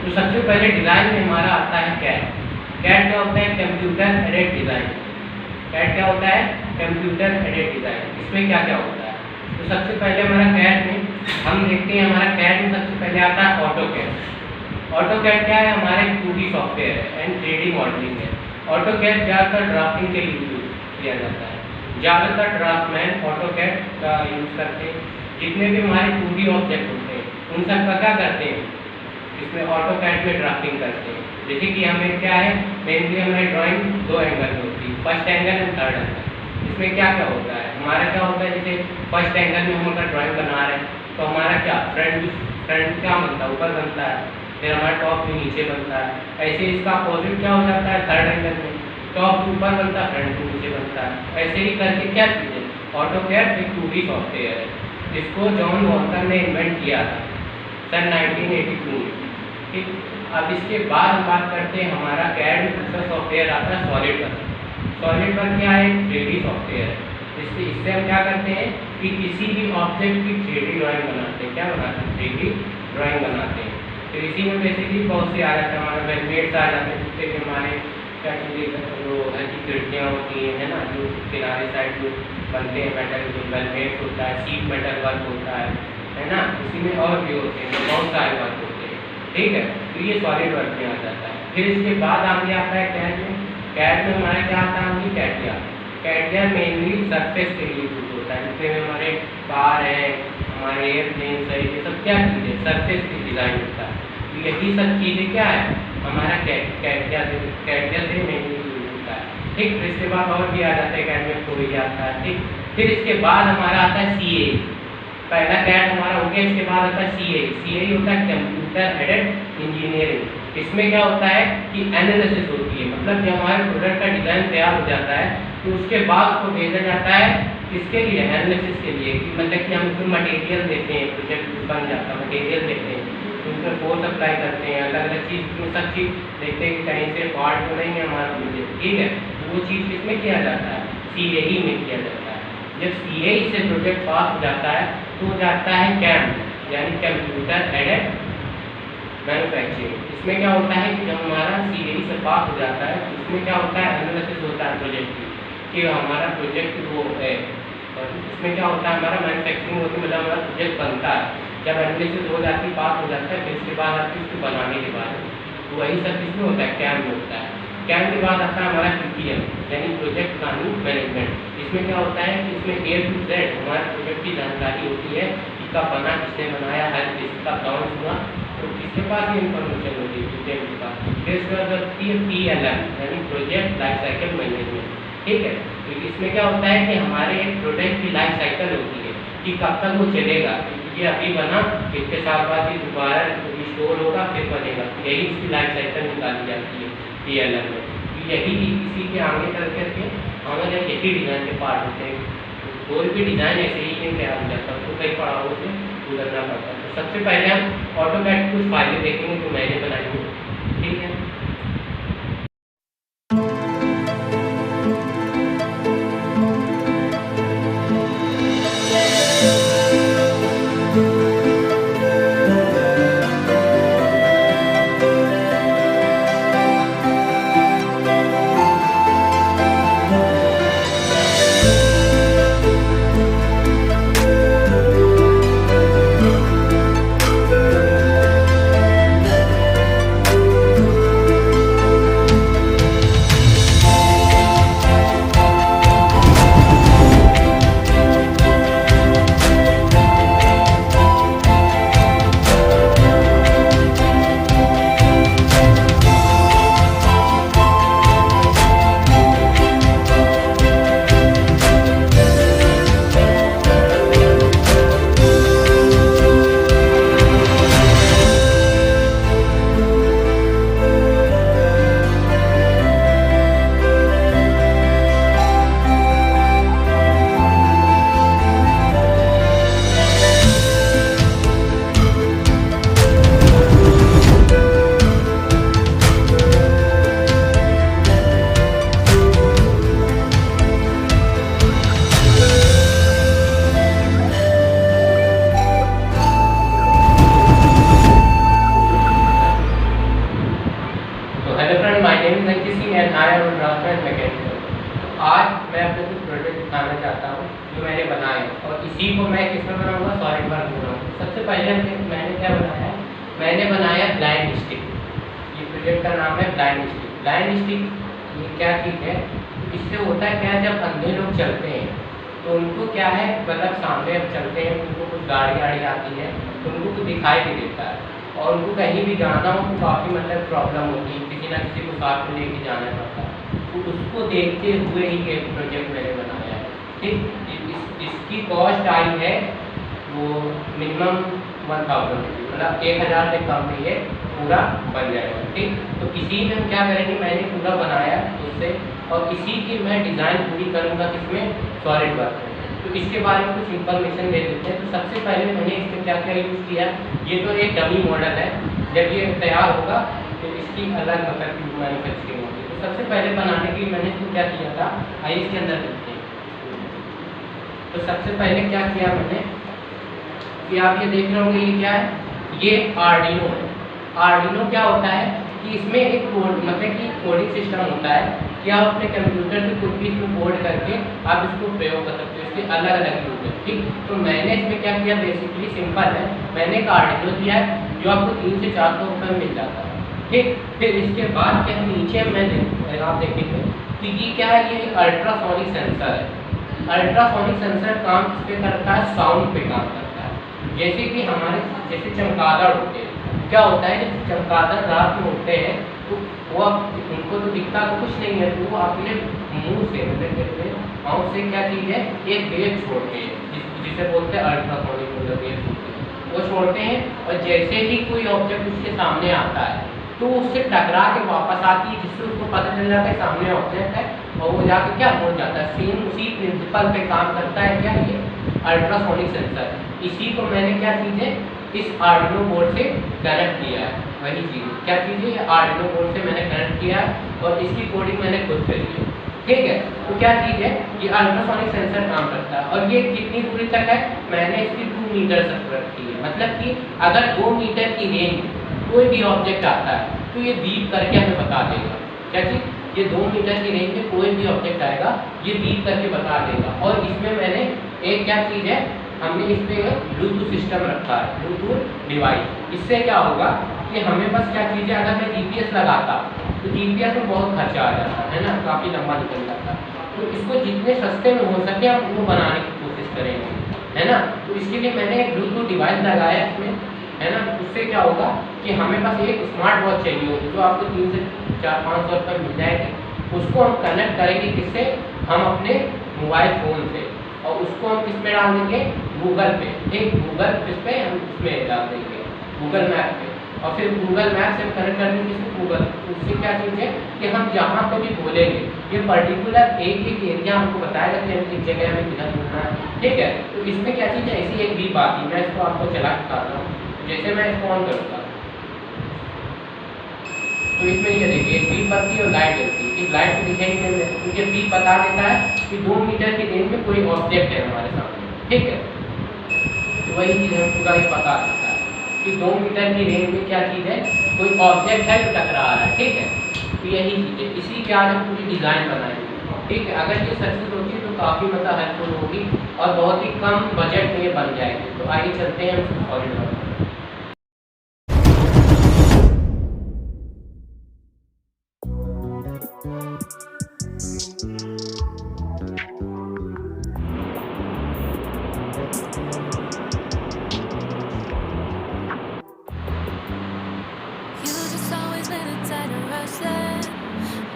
तो सबसे पहले डिज़ाइन में हमारा आता है कैड। कैड क्या होता है? Computer aided design. कैड क्या होता है? Computer aided design. इसमें क्या क्या होता है? तो सबसे पहले हमारा कैड में हम देखते हैं, हमारा कैड में सबसे पहले आता है ऑटो कैड। ऑटो कैड क्या है? हमारे 2D सॉफ्टवेयर है एंड 3D मॉडलिंग है। ऑटो कैड ज़्यादातर ड्राफ्टिंग के लिए यूज किया जाता है। ज़्यादातर ड्राफ्टमैन ऑटो कैड का यूज़ करते हैं। जितने भी हमारे 2D ऑब्जेक्ट होते हैं उन सब का क्या करते हैं? इसमें ऑटो कैड में ड्राफ्टिंग करते हैं। जैसे कि हमें क्या है, मेनली हमारी ड्राइंग 2 एंगल में होती है, first angle and third angle. इसमें क्या क्या होता है? हमारा क्या होता है, जैसे फर्स्ट एंगल में हम अगर ड्राइंग बना रहे हैं तो हमारा क्या फ्रंट क्या बनता है? ऊपर बनता है, फिर हमारा टॉप भी नीचे बनता है। ऐसे इसका अपोजिट क्या हो जाता है? थर्ड एंगल में टॉप भी ऊपर बनता है, फ्रंट भी नीचे बनता है। ऐसे ही करके क्या चीज़ है? ऑटो कैड एक 2D सॉफ्टवेयर है। इसको जॉन वॉल्कर ने इन्वेंट किया था सन 1982 में। ठीक, अब इसके बाद हम बात करते हैं हमारा कैड में दूसरा सॉफ्टवेयर आता है सॉलिडवर्क। सॉलिडवर्क क्या है? 3D सॉफ्टवेयर है। इससे हम क्या करते हैं कि किसी भी ऑब्जेक्ट की 3D ड्राइंग बनाते हैं। क्या बनाते हैं? 3D ड्राइंग बनाते हैं। तो इसी में बेसिकली बहुत से आ जाते हैं, हमारे वेलमेट्स आ जाते हैं, जिससे कि हमारे क्या चीज़ें जो घर की खिड़कियाँ होती हैं, है ना, जो किनारे साइड जो बनते हैं मेटल, जो वेलमेट्स होता है, सीट मेटल वर्क होता है ना, उसी में और भी होते हैं, बहुत सारे वर्क होते हैं। ठीक है, तो ये सॉलिड वर्क में आ जाता है। फिर इसके बाद आगे आता है कैड में। कैड में हमारा क्या आता है? आगे कैटिया। कैटिया मेनली सरफेस के लिए यूज होता है, जिसमें हमारे कार है, हमारे एयरप्लेन है, ये सब क्या चीज़ें सरफेस की डिज़ाइन होता है। तो यही सब चीज़ें क्या है? हमारा कैटिया से मेनली यूज होता है। ठीक, फिर इसके बाद और भी आ जाता है, कैड में कोई आता है। ठीक, फिर इसके बाद हमारा आता है CA। पहला कैड हमारा हो गया, इसके बाद आता है CA। CA होता है कंप्यूटर एडेड इंजीनियरिंग। इसमें क्या होता है कि एनालिसिस होती है, मतलब जब हमारे प्रोडक्ट का डिज़ाइन तैयार हो जाता है तो उसके बाद उसको भेजा जाता है किसके लिए? एनालिसिस के लिए। कि मतलब कि हम उसमें मटेरियल देते हैं, प्रोजेक्ट बन जाता है, मटेरियल देते हैं, उसमें फोर्स अप्लाई करते हैं, अलग अलग चीज़ में सब चीज़ देखते हैं कि कहीं से फॉल्ट तो नहीं है हमारा प्रोजेक्ट। ठीक है, तो वो चीज़ किसमें किया जाता है? CA ही में किया जाता है। जब CA से प्रोजेक्ट पास हो जाता है तो जाता है CAM, यानी कंप्यूटर एडेड मैन्युफैक्चरिंग। इसमें क्या होता है कि जब हमारा CA से पास हो जाता है तो इसमें क्या होता है? एनालिसिस होता है प्रोजेक्ट की, कि हमारा प्रोजेक्ट वो है, और इसमें क्या होता है? हमारा मैन्युफैक्चरिंग होती है, मतलब हमारा प्रोजेक्ट बनता है। जब एनालिसिस हो जाती है, पास हो जाता है, फिर इसके बाद आती है उसको बनाने के बाद, तो वही सब इसमें होता है, कैम में होता है। कैम के बाद आता है हमारा PPM, यानी प्रोजेक्ट प्लानिंग मैनेजमेंट। इसमें क्या होता है कि इसमें A to Z हमारे प्रोजेक्ट की जानकारी होती है कि कब बना, किसने बनाया, हर किसका लॉन्च हुआ, तो किसके पास ये इन्फॉर्मेशन होती है? प्रोजेक्ट के पास। फिर इसके बाद होती है PLM, यानी प्रोजेक्ट लाइफ साइकिल मैनेजमेंट। ठीक है, तो इसमें क्या होता है कि हमारे प्रोडक्ट की लाइफ साइकिल होती है कि कब तक वो चलेगा। ये अभी बना, इतने साल बाद ये दोबारा रिस्टोर होगा, फिर बनेगा। यही इसकी लाइफ साइकिल निकाली जाती है PLM में। यही इसी के आगे चल करके हमारे यही डिज़ाइन के पार्ट होते हैं। कोई भी डिज़ाइन ऐसे ही नहीं तैयार हो जाता, तो कई पड़ावों से गुजरना पड़ता है। तो सबसे पहले हम ऑटोकैड की कुछ फाइलें देखेंगे जो मैंने बनाई हैं। ठीक है, दिखाना चाहता हूँ जो मैंने बनाए, और इसी को मैं किसमें बनाऊंगा, सॉलिडवर्क में बनाऊंगा। सबसे पहले मैंने क्या बनाया है, मैंने बनाया ब्लाइंड स्टिक। ये प्रोजेक्ट का नाम है ब्लाइंड स्टिक। ब्लाइंड स्टिक ये क्या चीज़ है, इससे होता है क्या, जब अंधे लोग चलते हैं तो उनको क्या है, मतलब सामने अब चलते हैं, उनको कुछ गाड़ी आती है तो उनको कुछ दिखाई नहीं देता है, और उनको कहीं भी जाना हो तो काफ़ी मतलब प्रॉब्लम होती है, किसी ना किसी को साथ में लेके जाना पड़ता है। तो उसको देखते हुए ही एक प्रोजेक्ट मैंने बनाया है। ठीक, इसकी कॉस्ट आई है वो मिनिमम 1000 रुपये, मतलब 1000 से कम में ये पूरा बन जाएगा। ठीक, तो इसी में हम क्या करेंगे, मैंने पूरा बनाया उससे, और इसी की मैं डिज़ाइन पूरी करूँगा किसमें, सॉलिडवर्क में। तो इसके बारे में कुछ इन्फॉर्मेशन दे देते हैं। तो सबसे पहले मैंने इसमें क्या क्या यूज़ किया, ये तो एक डमी मॉडल है, जब ये तैयार होगा तो इसकी अलग मतलब की मैन्युफैक्चरिंग होगी। तो सबसे पहले बनाने के लिए मैंने इसको क्या किया था, आइए इसके अंदर देखते हैं। तो सबसे पहले क्या किया मैंने कि आप ये देख रहे होंगे, ये क्या है, ये आर्डिनो है। आर्डिनो क्या होता है कि इसमें एक कोड मतलब कि कोडिंग सिस्टम होता है कि आप अपने कंप्यूटर से कुछ भी इसमें कोड करके आप इसको प्रयोग कर सकते हो, इसके अलग अलग यूज है। ठीक, तो मैंने इसमें क्या किया, बेसिकली सिंपल है, मैंने एक आर्डिनो दिया है जो आपको 300 से 400 रुपये में मिल जाता है। ठीक, फिर इसके बाद क्या नीचे आप देखेंगे तो ये क्या है, ये एक अल्ट्रासोनिक सेंसर है। अल्ट्रासोनिक सेंसर काम किस पे करता है, साउंड पे काम करता है। जैसे कि हमारे जैसे चमगादड़ होते हैं, क्या होता है जब चमगादड़ रात में उठते हैं तो वो उनको तो दिखता तो कुछ नहीं है, तो वो अपने मुंह से मतलब माउथ से क्या चीज़ है, एक वेव छोड़ते हैं जिसे बोलते हैं अल्ट्रासोनिक वेव छोड़ते हैं, वो छोड़ते हैं, और जैसे ही कोई ऑब्जेक्ट उसके सामने आता है तो उससे टकरा के वापस आती है, जिससे उसको पता चल जाता है सामने ऑब्जेक्ट है, और वो जाके क्या मुड़ जाता है। सेम उसी प्रिंसिपल पे काम करता है क्या, ये अल्ट्रासोनिक सेंसर। इसी को मैंने क्या चीज़ है, इस आर्डिनो बोर्ड से कनेक्ट किया है। वही चीज़ क्या चीज़ है, ये आर्डिनो बोर्ड से मैंने कनेक्ट किया है, और इसकी कोडिंग मैंने खुद करी है। ठीक है, तो क्या चीज़ है, ये अल्ट्रासोनिक सेंसर काम करता है, और ये कितनी दूरी तक है, मैंने इसकी 2 मीटर तक रखी है। मतलब कि अगर 2 मीटर की रेंज कोई भी ऑब्जेक्ट आता है तो ये बीप करके हमें बता देगा। क्या चीज़, ये 2 मीटर की रेंज में कोई भी ऑब्जेक्ट आएगा ये बीप करके बता देगा। और इसमें मैंने एक क्या चीज़ है, हमने इस पर ब्लूटूथ सिस्टम रखा है, ब्लूटूथ डिवाइस। इससे क्या होगा कि हमें बस क्या चीज़ है, अगर मैं जीपीएस लगाता तो जीपीएस में बहुत खर्चा आ जाता है ना, काफ़ी लंबा निकल जाता है। तो इसको जितने सस्ते में हो सके हम वो बनाने की कोशिश करेंगे, है ना। तो इसके लिए मैंने एक ब्लूटूथ डिवाइस लगाया इसमें, है ना। उससे क्या होगा कि हमें बस एक स्मार्ट वॉच चाहिए होगी जो आपको 300 से 400-500 रुपये मिल जाएगी। उसको हम कनेक्ट करेंगे किससे, हम अपने मोबाइल फ़ोन से, और उसको हम किस पे डाल देंगे, गूगल पे। एक गूगल किस पे हम उसमें डाल देंगे, गूगल मैप पे, और फिर गूगल मैप से हम कनेक्ट कर देंगे किसको, गूगल। उससे क्या चीज़ है कि हम जहाँ पे भी बोलेंगे ये पर्टिकुलर एक एरिया हमको बताएगा कि हम किस जगह में किधर घूमना है। ठीक है, तो इसमें क्या चीज़ है, ऐसी एक बीप आती है, मैं इसको आपको चला के दिखाता हूँ। जैसे मैं इसको ऑन करूँगा तो इसमें ये देखिए एक बीप आती है और लाइट जलती है। इस लाइट को दिखेंगे मुझे बीप बता देता है कि 2 मीटर की रेंज में कोई ऑब्जेक्ट है हमारे सामने। ठीक है, तो वही चीज़ हम पूरा ये बता देता है कि 2 मीटर की रेंज में क्या चीज़ है, कोई ऑब्जेक्ट है जो टकरा रहा है। ठीक है, तो यही चीज़ है, इसी के आज हम पूरी डिज़ाइन बनाएंगे। ठीक है, अगर ये सक्सेस होती है तो काफ़ी मतलब हेल्पफुल होगी और बहुत ही कम बजट में ये बन जाएगी। तो आइए चलते हैं हम SolidWork.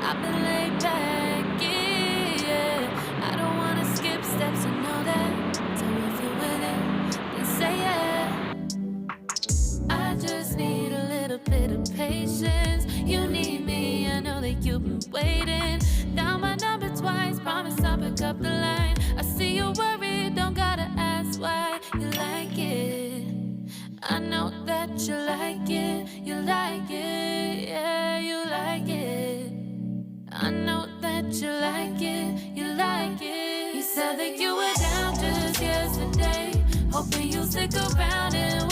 I've been laid back, yeah. I don't wanna skip steps, I know that. So if you're willing, then say yeah. I just need a little bit of patience. You need me, I know that you've been waiting. Down my number twice, promise I'll pick up the line. I see you worried, don't gotta ask why. You like it, I know that you like it. You like it, yeah, you like it. I know that you like it, you like it. You said that you were down just yesterday, hoping you'll stick around and